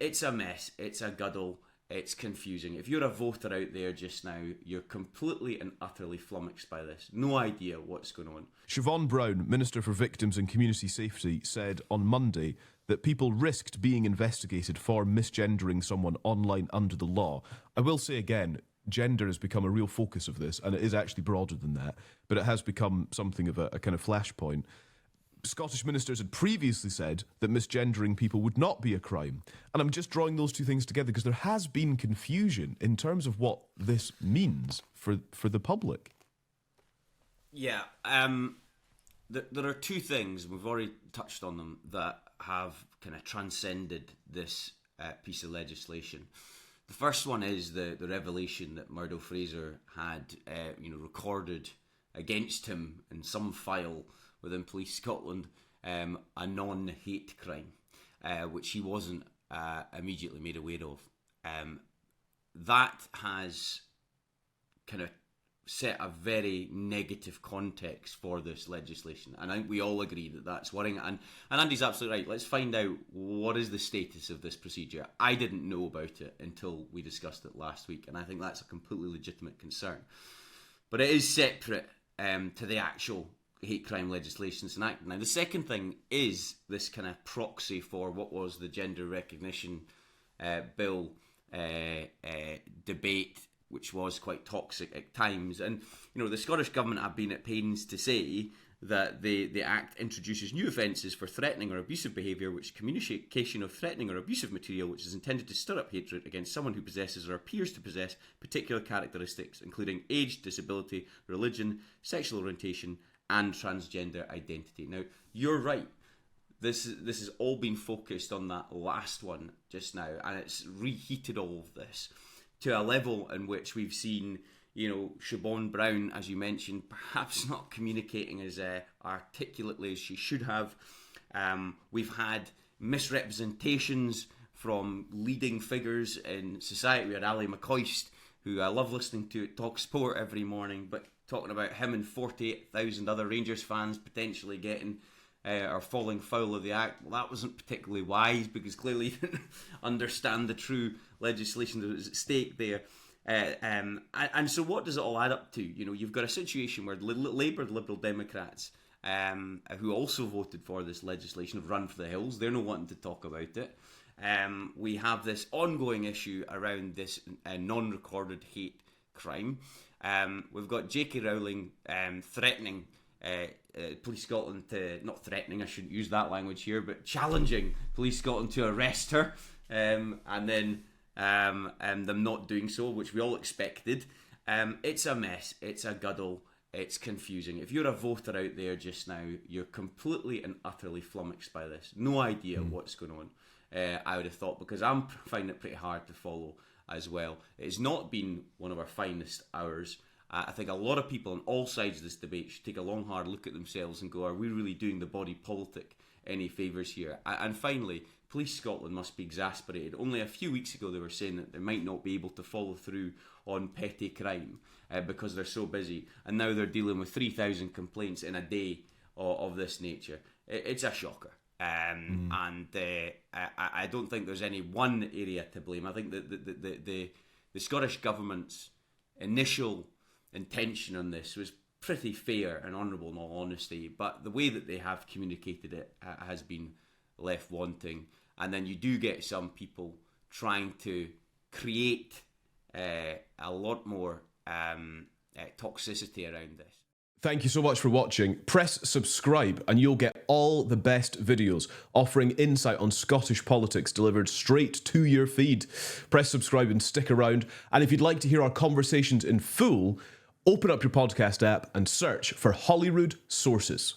It's a mess. It's a guddle. It's confusing. If you're a voter out there just now, you're completely and utterly flummoxed by this. No idea what's going on. Siobhan Brown, Minister for Victims and Community Safety, said on Monday that people risked being investigated for misgendering someone online under the law. I will say again, gender has become a real focus of this, and it is actually broader than that, but it has become something of a kind of flashpoint. Scottish ministers had previously said that misgendering people would not be a crime. And I'm just drawing those two things together because there has been confusion in terms of what this means for the public. Yeah, there are two things, we've already touched on them, that have kind of transcended this piece of legislation. The first one is the revelation that Murdo Fraser had recorded against him in some file within Police Scotland, a non-hate crime, which he wasn't immediately made aware of. That has kind of set a very negative context for this legislation, and I think we all agree that that's worrying. And Andy's absolutely right. Let's find out what is the status of this procedure. I didn't know about it until we discussed it last week, and I think that's a completely legitimate concern. But it is separate to the actual hate crime legislation that's enacted. Now, the second thing is this kind of proxy for what was the gender recognition bill debate, which was quite toxic at times. And, the Scottish Government have been at pains to say that the Act introduces new offences for threatening or abusive behaviour, which communication of threatening or abusive material which is intended to stir up hatred against someone who possesses or appears to possess particular characteristics, including age, disability, religion, sexual orientation, and transgender identity. Now, you're right. This has all been focused on that last one just now, and it's reheated all of this to a level in which we've seen, Siobhan Brown, as you mentioned, perhaps not communicating as articulately as she should have. We've had misrepresentations from leading figures in society. We had Ali McCoist, who I love listening to at Talk Sport every morning, but talking about him and 48,000 other Rangers fans potentially getting or falling foul of the Act. Well, that wasn't particularly wise, because clearly he didn't understand the true legislation that was at stake there. And so what does it all add up to? You've got a situation where Labour, the Liberal Democrats, who also voted for this legislation, have run for the hills. They're not wanting to talk about it. We have this ongoing issue around this non-recorded hate crime. We've got J.K. Rowling threatening Police Scotland to, not threatening, I shouldn't use that language here, but challenging Police Scotland to arrest her, and then them not doing so, which we all expected. It's a mess. It's a guddle. It's confusing. If you're a voter out there just now, you're completely and utterly flummoxed by this. No idea what's going on, I would have thought, because I'm finding it pretty hard to follow as well. It's not been one of our finest hours. I think a lot of people on all sides of this debate should take a long, hard look at themselves and go, are we really doing the body politic any favours here? And finally, Police Scotland must be exasperated. Only a few weeks ago they were saying that they might not be able to follow through on petty crime because they're so busy, and now they're dealing with 3,000 complaints in a day of this nature. It's a shocker. And I don't think there's any one area to blame. I think that the Scottish Government's initial intention on this was pretty fair and honourable in all honesty, but the way that they have communicated it has been left wanting. And then you do get some people trying to create a lot more toxicity around this. Thank you so much for watching. Press subscribe and you'll get all the best videos offering insight on Scottish politics delivered straight to your feed. Press subscribe and stick around. And if you'd like to hear our conversations in full, open up your podcast app and search for Holyrood Sources.